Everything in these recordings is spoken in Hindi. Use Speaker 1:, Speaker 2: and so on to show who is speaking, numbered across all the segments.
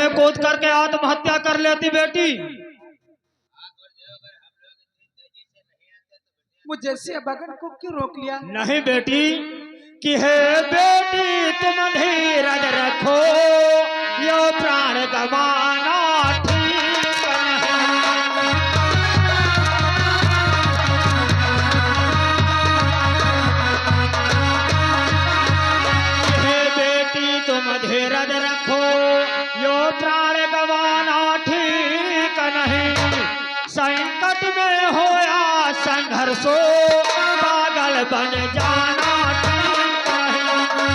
Speaker 1: में कूद करके आत्महत्या कर लेती बेटी।
Speaker 2: मुझे से बगन को क्यों रोक लिया?
Speaker 1: नहीं बेटी, कि है बेटी तुम धीरज रखो, यो प्राण गवाना ठीक नहीं। हे बेटी तुम धीरज रखो, यो प्राण गवाना ठीक नहीं। संकट में होया संघर्षो, पागल बन जाना ठीक नहीं।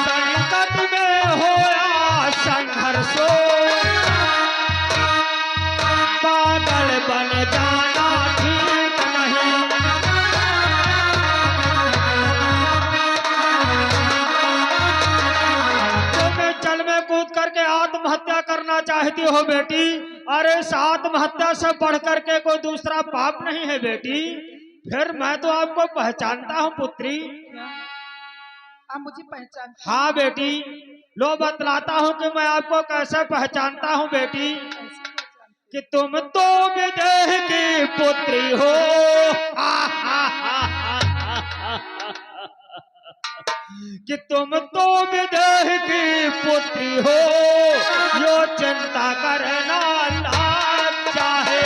Speaker 1: संकट में होया संघर्षो, पागल बन जाना ठीक नहीं। जल में कूद करके आत्महत्या करना चाहती हो बेटी। अरे इस आत्महत्या से बढ़ करके कोई दूसरा पाप नहीं है बेटी। फिर मैं तो आपको पहचानता हूँ पुत्री।
Speaker 2: आप मुझे पहचानते?
Speaker 1: हाँ बेटी, लो बतलाता हूँ कि मैं आपको कैसे पहचानता हूँ बेटी। कि तुम तो विदेह की पुत्री हो, कि तुम तो विदेह की पुत्री हो, यो चिंता करना लाज चाहे।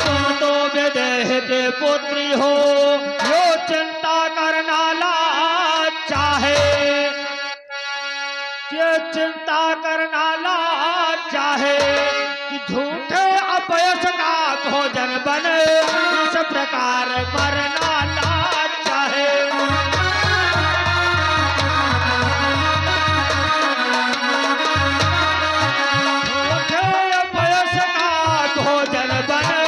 Speaker 1: तुम तो विदेह के पुत्री हो, यो चिंता करना लाज चाहे। ये चिंता करना लाज चाहे, कि झूठे अपयश का भोजन बने, इस प्रकार मरना लाज चाहे। झूठे अपयश का भोजन बने,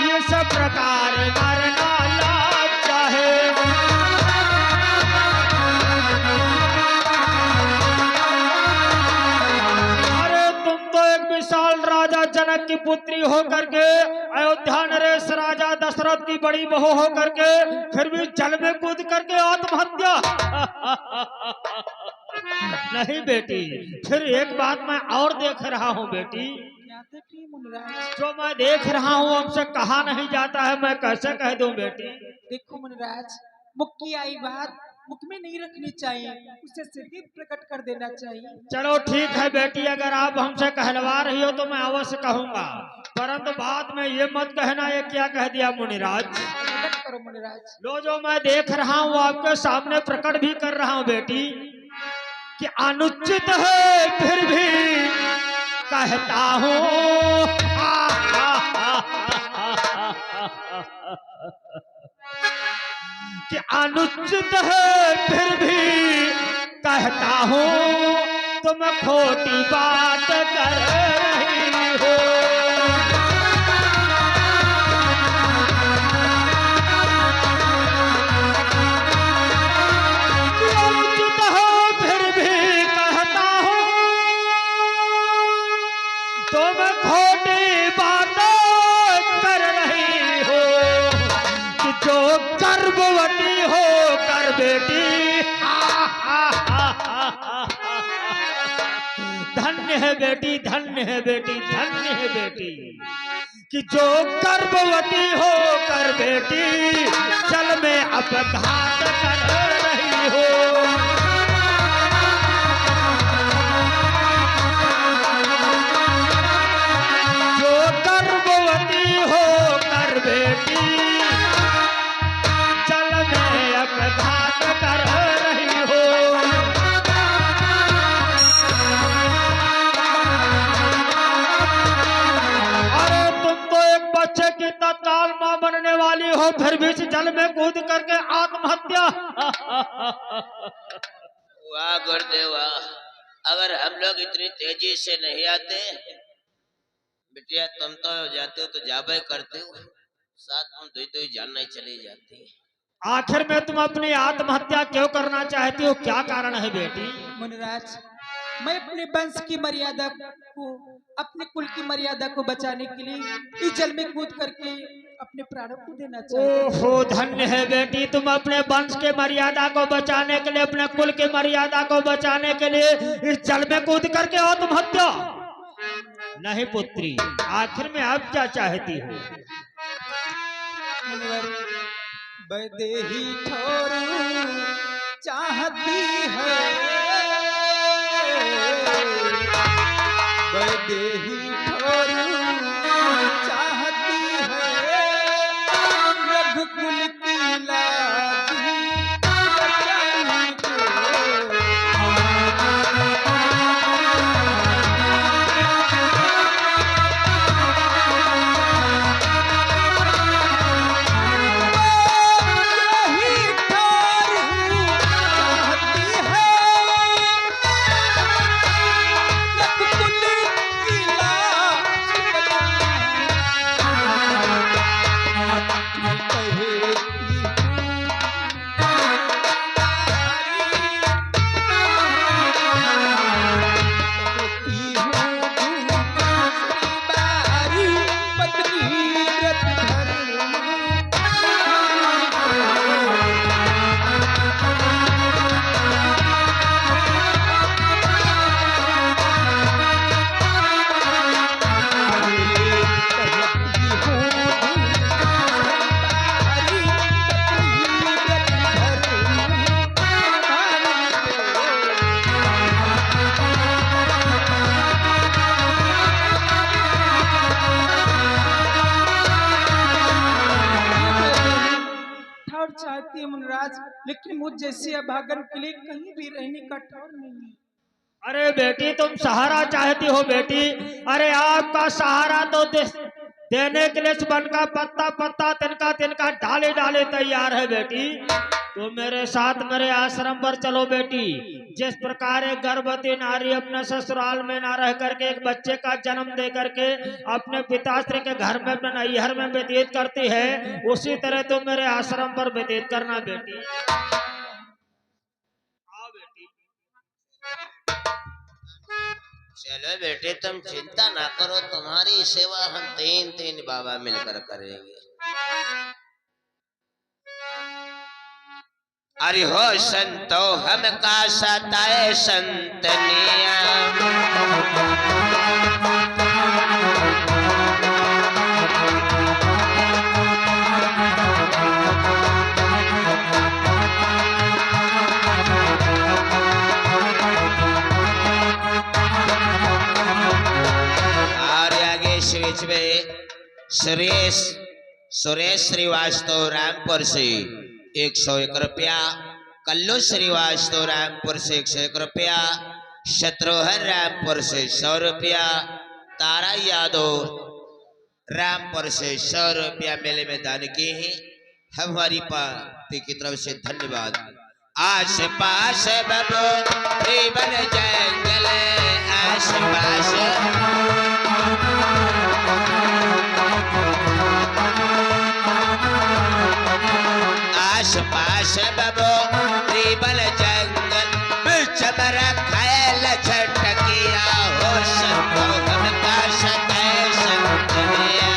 Speaker 1: इस प्रकार मरना लाज चाहे। राजा जनक की पुत्री होकर के, अयोध्या नरेश राजा दशरथ की बड़ी बहू होकर के, फिर भी जल में कूद करके आत्महत्या। नहीं बेटी, फिर एक बात मैं और देख रहा हूँ बेटी। जो मैं देख रहा हूँ हमसे कहा नहीं जाता है, मैं कैसे कह दूं बेटी।
Speaker 2: देखो मुनिराज, मुख की आई बात मुख में नहीं रखनी चाहिए, उसे सीधे प्रकट कर देना चाहिए।
Speaker 1: चलो ठीक है बेटी, अगर आप हमसे कहलवा रही हो तो मैं अवश्य कहूंगा, परंतु बाद में ये मत कहना ये क्या कह दिया मुनिराज।
Speaker 2: प्रकट करो मुनिराज।
Speaker 1: लो जो मैं देख रहा हूँ आपके सामने प्रकट भी कर रहा हूँ बेटी। कि अनुचित है फिर भी कहता हूँ, कि अनुचित है फिर भी कहता हूँ, तुम खोटी बात कर रही हो। अनुचित है फिर भी कहता हूँ, तुम खोटी बात कर रही हो। कि जो गर्भवती हो कर बेटी, धन्य है बेटी, धन्य है बेटी, धन्य है बेटी। कि जो गर्भवती हो कर बेटी, जल में अपघात कर रही हो। जो गर्भवती हो कर बेटी, जल में अपघात कर रही हो। अरे तुम तो एक बच्चे की तत्काल मां बनने वाली हो, फिर भी जल में कूद करके आत्महत्या।
Speaker 3: वाह गुरुदेव वाह, अगर हम लोग इतनी तेजी से नहीं आते, बिटिया तुम तो जाते हो तो जाबे करते हो, साथ में तो जान नहीं चली जाती।
Speaker 1: आखिर में तुम अपनी आत्महत्या क्यों करना चाहती हो, क्या कारण है बेटी?
Speaker 2: मुनिराज, मैं अपने वंश की मर्यादा को, अपने कुल की मर्यादा को बचाने के लिए इस जल में कूद करके अपने प्राणों को देना चाहती हूँ।
Speaker 1: ओहो धन्य है बेटी, तुम अपने वंश के मर्यादा को बचाने के लिए, अपने कुल की मर्यादा को बचाने के लिए इस जल में कूद करके आत्महत्या। नहीं पुत्री, आखिर में आप क्या चाहती हो?
Speaker 2: मुनिवर, वैदेही ठोर चाहती है, वैदेही ठोर चाहती है, रघुकुल की लाजी बचाने को। चाहती है मुनराज, लेकिन मुझ जैसे अभागन के लिए कहीं भी रहने का ठौर नहीं है।
Speaker 1: अरे बेटी, तुम सहारा चाहती हो बेटी? अरे आपका सहारा तो देने के लिए वन का पत्ता पत्ता, तिनका तिनका, डाले डाले तैयार है बेटी। तो मेरे साथ मेरे आश्रम पर चलो बेटी। जिस प्रकार एक गर्भवती नारी अपने ससुराल में ना रह करके एक बच्चे का जन्म दे करके अपने पिताश्री के घर में, अपने नैहर में व्यतीत करती है, उसी तरह तुम मेरे आश्रम पर व्यतीत करना बेटी। आओ बेटी।
Speaker 3: चलो बेटे, तुम चिंता ना करो, तुम्हारी सेवा हम तीन तीन बाबा मिलकर करेंगे। अरे हो संतो हमका सताए संतनिया, स्विच में सुरेश श्रीवास्तव रामपुर से 101 रुपया, कल्लू श्रीवास्तव रामपुर से 101 रुपया, शत्रुघ्न रामपुर से 100 रुपया, तारा यादव रामपुर से 100 रुपया मेले में दान किए हैं। हमारी पार्टी की तरफ से धन्यवाद। आस पास बनो बन जंगल, आस पास आस पास बबो रिबल जंगल, चमरा खायल छटकिया, हो संतो हमका सताए संतनिया।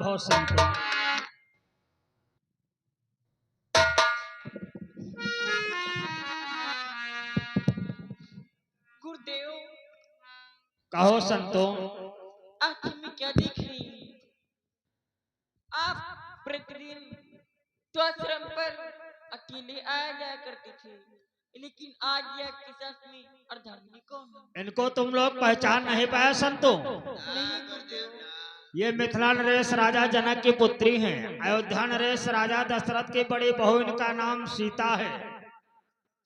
Speaker 1: भव संतो।
Speaker 2: गुरुदेव,
Speaker 1: कहो संतो।
Speaker 2: आखिर में क्या देख रही हैं? आप प्रतिदिन तो आश्रम पर अकेले आया जाया करते थे, लेकिन आज यह किस में अर्धांगिनी कौन है?
Speaker 1: इनको तुम लोग पहचान नहीं पाया संतो?
Speaker 2: नहीं गुरुदेव।
Speaker 1: ये मिथिला नरेश राजा जनक की पुत्री हैं। अयोध्या नरेश राजा दशरथ की बड़ी बहू, इनका नाम सीता है।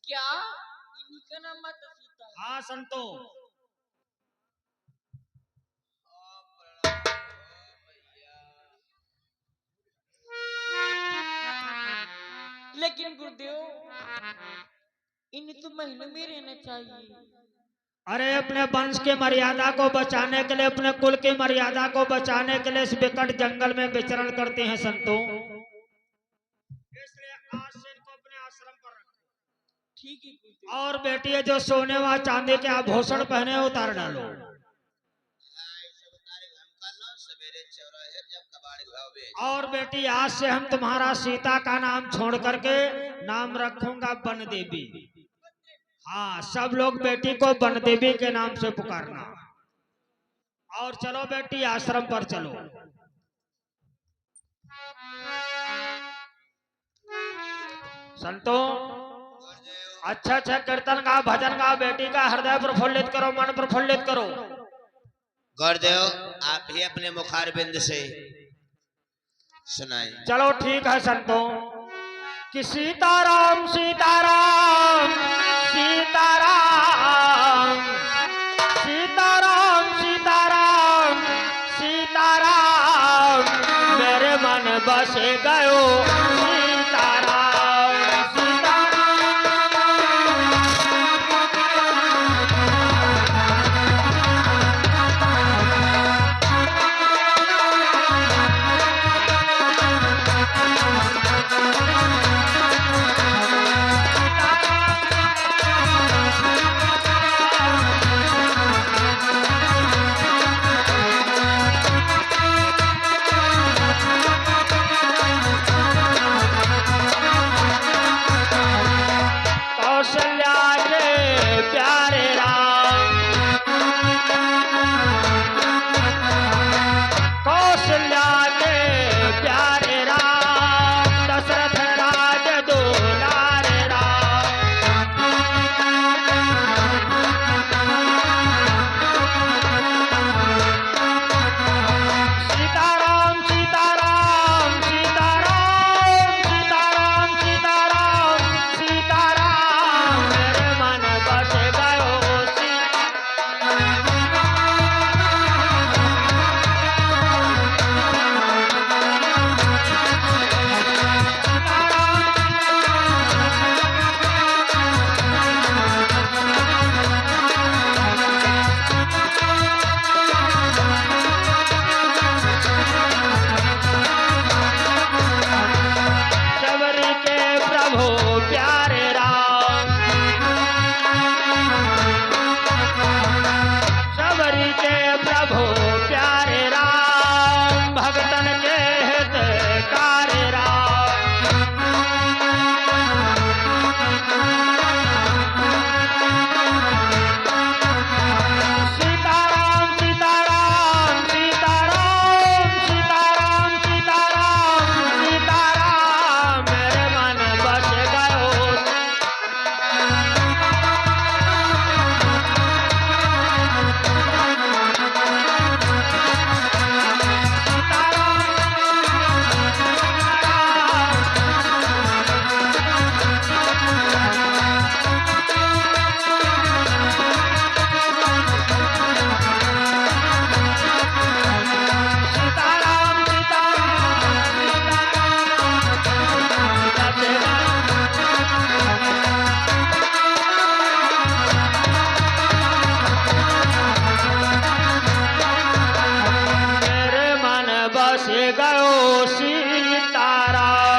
Speaker 2: क्या इन्हीं का नाम माता सीता है?
Speaker 1: हाँ संतो।
Speaker 2: लेकिन गुरुदेव, इन्हें तो महलों में रहना चाहिए।
Speaker 1: अरे अपने वंश की मर्यादा को बचाने के लिए, अपने कुल की मर्यादा को बचाने के लिए इस विकट जंगल में विचरण करते हैं संतो। इसलिए आज से इनको अपने आश्रम पर रखो।
Speaker 2: ठीक है गुरुदेव।
Speaker 1: और बेटी है जो सोने व चांदी के आभूषण पहने उतार डालो। और बेटी आज से हम तुम्हारा सीता का नाम छोड़ करके नाम रखूंगा बन देवी। हाँ, सब लोग बेटी को बन देवी के नाम से पुकारना। और चलो बेटी आश्रम पर चलो। संतो अच्छा अच्छा कीर्तन गा, भजन गा, बेटी का हृदय प्रफुल्लित करो, मन प्रफुल्लित करो।
Speaker 3: गुरुदेव आप ही अपने मुखारबिंद से सुनाए।
Speaker 1: चलो ठीक है संतो कि सीताराम सीताराम सीताराम सीताराम सीताराम सीताराम मेरे मन बस गयो सीताराम गयो सीताराम